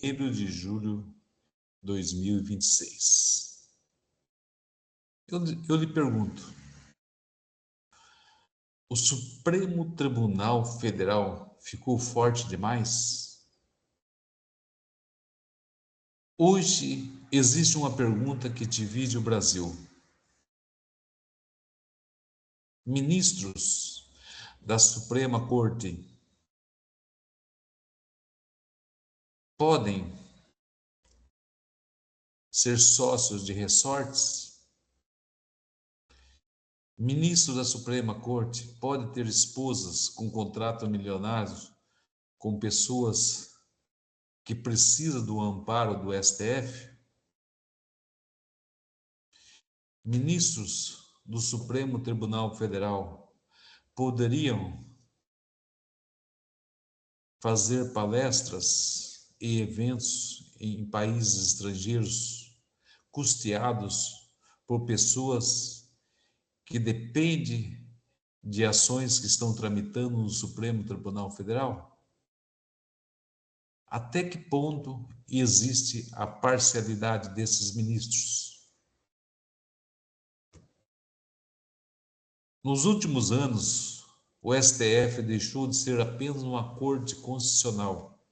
1º de julho de 2026. Eu lhe pergunto, o Supremo Tribunal Federal ficou forte demais? Hoje existe uma pergunta que divide o Brasil. Ministros da Suprema Corte podem ser sócios de resorts? Ministro da Suprema Corte pode ter esposas com contrato milionário com pessoas que precisam do amparo do STF? Ministros do Supremo Tribunal Federal poderiam fazer palestras e eventos em países estrangeiros custeados por pessoas que dependem de ações que estão tramitando no Supremo Tribunal Federal? Até que ponto existe a parcialidade desses ministros? Nos últimos anos, o STF deixou de ser apenas uma corte constitucional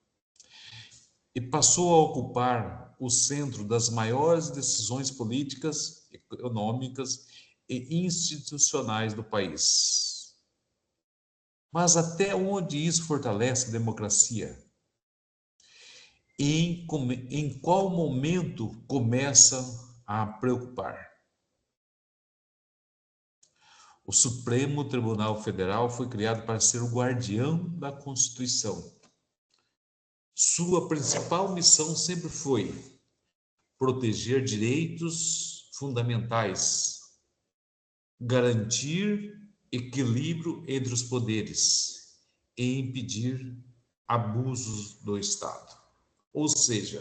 e passou a ocupar o centro das maiores decisões políticas, econômicas e institucionais do país. Mas até onde isso fortalece a democracia? Em qual momento começa a preocupar? O Supremo Tribunal Federal foi criado para ser o guardião da Constituição. Sua principal missão sempre foi proteger direitos fundamentais, garantir equilíbrio entre os poderes e impedir abusos do Estado. Ou seja,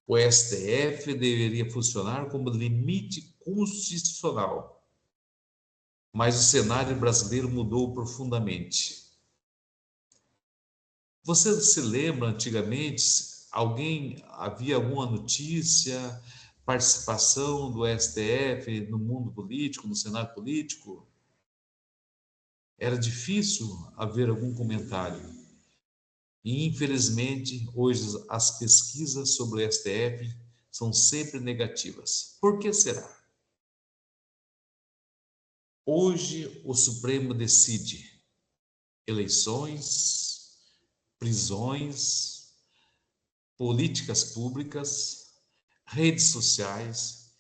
o STF deveria funcionar como limite constitucional, mas o cenário brasileiro mudou profundamente. Você se lembra, antigamente, havia alguma notícia, participação do STF no mundo político, no cenário político? Era difícil haver algum comentário. E, infelizmente, hoje as pesquisas sobre o STF são sempre negativas. Por que será? Hoje, o Supremo decide eleições, prisões, políticas públicas, redes sociais,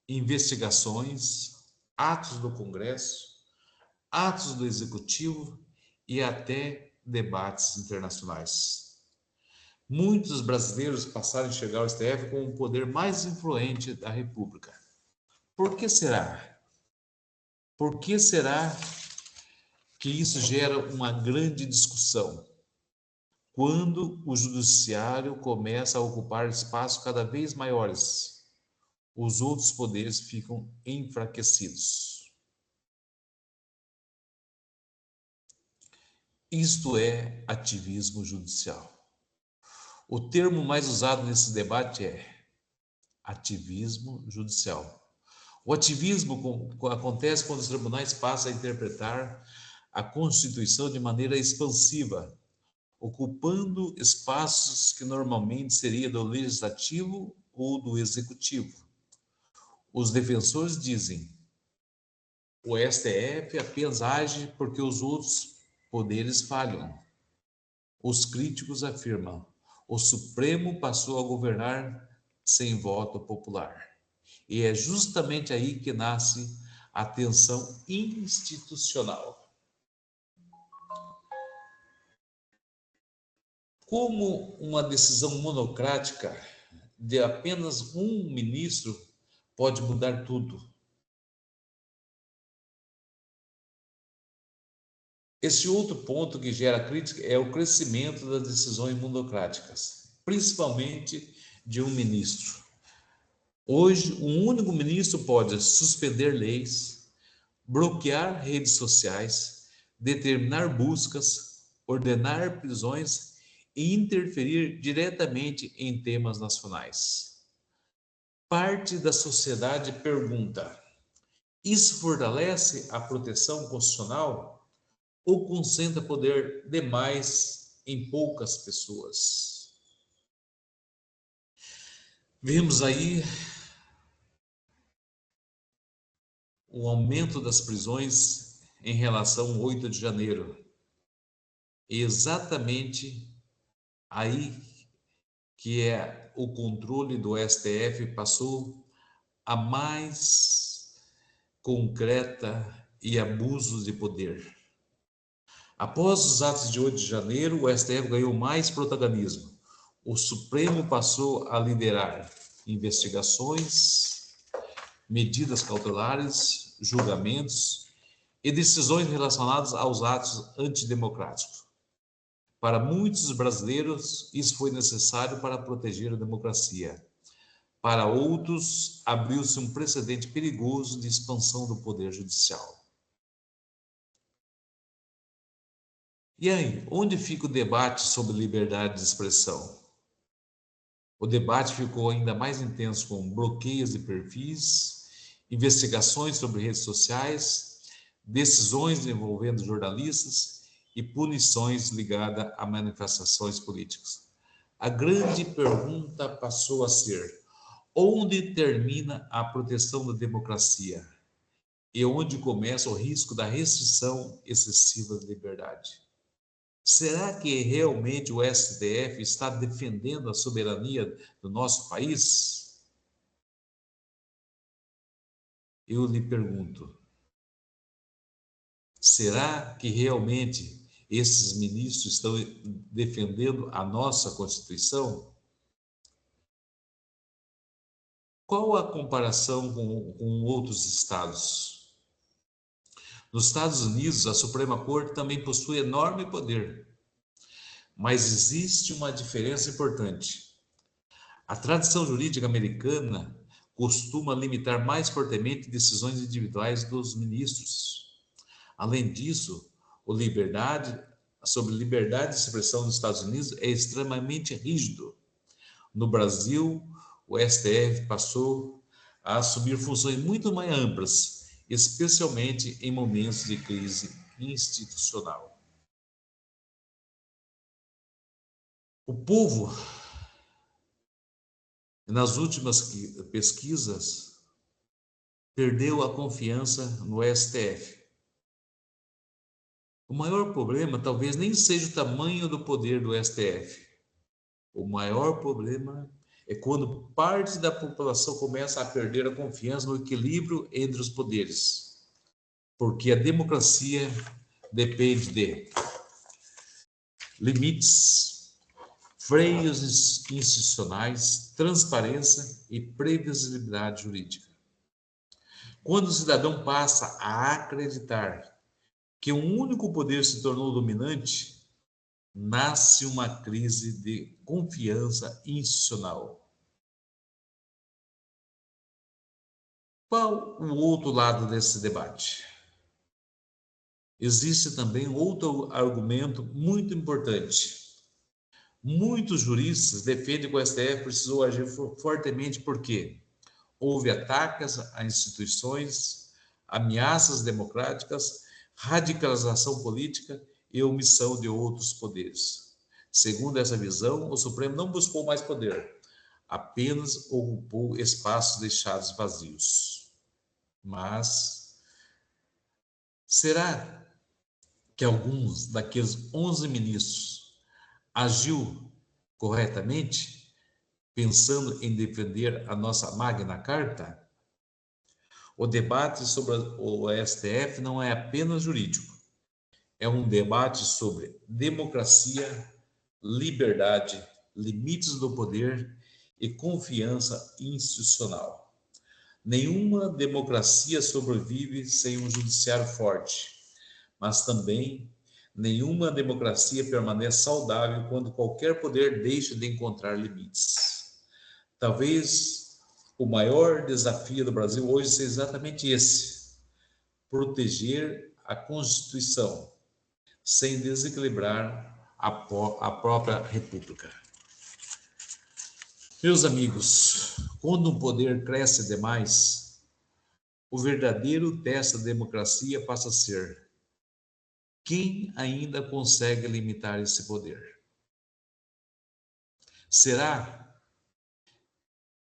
investigações, atos do Congresso, atos do Executivo e até debates internacionais. Muitos brasileiros passaram a enxergar o STF como o poder mais influente da República. Por que será? Por que será que isso gera uma grande discussão? Quando o judiciário começa a ocupar espaços cada vez maiores, os outros poderes ficam enfraquecidos. Isto é ativismo judicial. O termo mais usado nesse debate é ativismo judicial. O ativismo acontece quando os tribunais passam a interpretar a Constituição de maneira expansiva, ocupando espaços que normalmente seria do legislativo ou do executivo. Os defensores dizem: o STF apenas age porque os outros poderes falham. Os críticos afirmam: o Supremo passou a governar sem voto popular. E é justamente aí que nasce a tensão institucional. Como uma decisão monocrática de apenas um ministro pode mudar tudo? Esse outro ponto que gera crítica é o crescimento das decisões monocráticas, principalmente de um ministro. Hoje, um único ministro pode suspender leis, bloquear redes sociais, determinar buscas, ordenar prisões e interferir diretamente em temas nacionais. Parte da sociedade pergunta: isso fortalece a proteção constitucional ou concentra poder demais em poucas pessoas? Vemos aí o aumento das prisões em relação ao 8 de janeiro. Exatamente aí que é o controle do STF passou a mais concreta e abusos de poder. Após os atos de 8 de janeiro, o STF ganhou mais protagonismo. O Supremo passou a liderar investigações, medidas cautelares, julgamentos e decisões relacionadas aos atos antidemocráticos. Para muitos brasileiros, isso foi necessário para proteger a democracia. Para outros, abriu-se um precedente perigoso de expansão do poder judicial. E aí, onde fica o debate sobre liberdade de expressão? O debate ficou ainda mais intenso com bloqueios de perfis, investigações sobre redes sociais, decisões envolvendo jornalistas e punições ligadas a manifestações políticas. A grande pergunta passou a ser: onde termina a proteção da democracia e onde começa o risco da restrição excessiva da liberdade? Será que realmente o STF está defendendo a soberania do nosso país? Eu lhe pergunto, será que realmente esses ministros estão defendendo a nossa Constituição? Qual a comparação com outros estados? Nos Estados Unidos, a Suprema Corte também possui enorme poder, mas existe uma diferença importante. A tradição jurídica americana costuma limitar mais fortemente decisões individuais dos ministros. Além disso, sobre liberdade de expressão nos Estados Unidos é extremamente rígido. No Brasil, o STF passou a assumir funções muito mais amplas, especialmente em momentos de crise institucional. O povo, nas últimas pesquisas, perdeu a confiança no STF. O maior problema talvez nem seja o tamanho do poder do STF. O maior problema é quando parte da população começa a perder a confiança no equilíbrio entre os poderes. Porque a democracia depende de limites, freios institucionais, transparência e previsibilidade jurídica. Quando o cidadão passa a acreditar que um único poder se tornou dominante, nasce uma crise de confiança institucional. Qual o outro lado desse debate? Existe também outro argumento muito importante. Muitos juristas defendem que o STF precisou agir fortemente porque houve ataques a instituições, ameaças democráticas, radicalização política e omissão de outros poderes. Segundo essa visão, o Supremo não buscou mais poder, apenas ocupou espaços deixados vazios. Mas será que alguns daqueles 11 ministros agiu corretamente, pensando em defender a nossa Magna Carta? O debate sobre o STF não é apenas jurídico, é um debate sobre democracia, liberdade, limites do poder e confiança institucional. Nenhuma democracia sobrevive sem um judiciário forte, mas também nenhuma democracia permanece saudável quando qualquer poder deixa de encontrar limites. Talvez o maior desafio do Brasil hoje seja exatamente esse: proteger a Constituição sem desequilibrar a própria República. Meus amigos, quando um poder cresce demais, o verdadeiro teste da democracia passa a ser: quem ainda consegue limitar esse poder? Será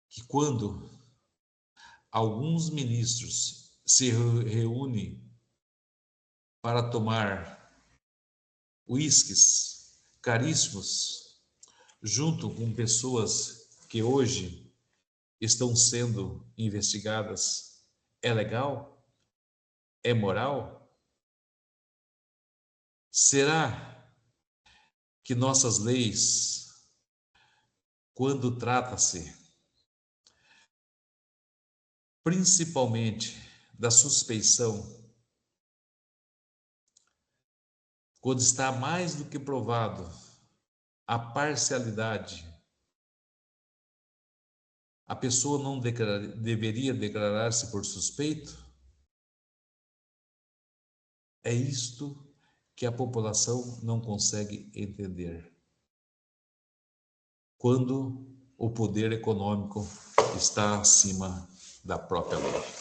que quando alguns ministros se reúnem para tomar uísques caríssimos, junto com pessoas que hoje estão sendo investigadas, é legal? É moral? Será que nossas leis, quando trata-se principalmente da suspeição, quando está mais do que provado a parcialidade, a pessoa não deveria declarar-se por suspeito? É isto que a população não consegue entender. Quando o poder econômico está acima da própria lei.